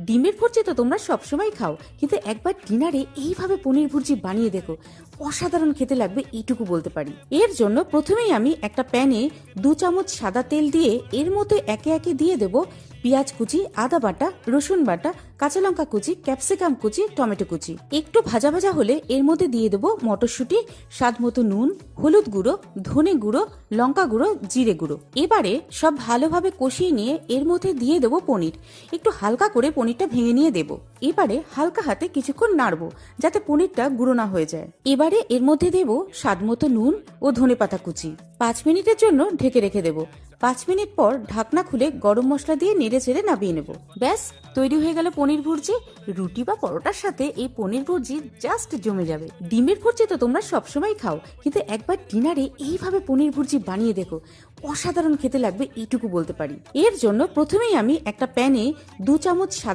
ডিমের ভুর্জি তো তোমরা সবসময় খাও, কিন্তু একবার ডিনারে এইভাবে পনির ভুর্জি বানিয়ে দেখো, অসাধারণ খেতে লাগবে এইটুকু বলতে পারি। এর জন্য প্রথমেই আমি একটা প্যানে 2 চামচ সাদা তেল দিয়ে এর মধ্যে একে একে দিয়ে দেব পেঁয়াজ কুচি, আদা বাটা, রসুন বাটা, কাঁচা লঙ্কা কুচি, ক্যাপসিকাম কুচি, টমেটো কুচি। একটু ভাজা ভাজা হলে এর মধ্যে দিয়ে দেব মটরশুঁটি, স্বাদ মতো নুন, হলুদ গুঁড়ো, ধনে গুঁড়ো, লঙ্কা গুঁড়ো, জিরে গুঁড়ো। এবারে সব ভালোভাবে কষিয়ে নিয়ে এর মধ্যে দিয়ে দেব পনির। একটু হালকা করে পনিরটা ভেঙে নিয়ে দেব। এবারে হালকা হাতে কিছুক্ষণ নাড়বো যাতে পনিরটা গুঁড়ো না হয়ে যায়। এবারে এর মধ্যে দেব স্বাদ মতো নুন ও ধনেপাতা কুচি। 5 মিনিটের জন্য ঢেকে রেখে দেব। 5 মিনিট পর ঢাকনা খুলে গরম মশলা দিয়ে নেড়ে চেড়ে নামিয়ে নেব। ব্যাস, তৈরি হয়ে গেল পনির ভুর্জি। রুটি বা পরোটার সাথে এই পনির ভুর্জি জাস্ট জমে যাবে। ডিমের ভুর্জি তো তোমরা সবসময় খাও, কিন্তু একবার ডিনারে এইভাবে পনির ভুর্জি বানিয়ে দেখো, অসাধারণ খেতে লাগবে এইটুকু বলতে পারি। এর জন্য প্রথমেই আমি একটা প্যানে 2 চামচ সাদা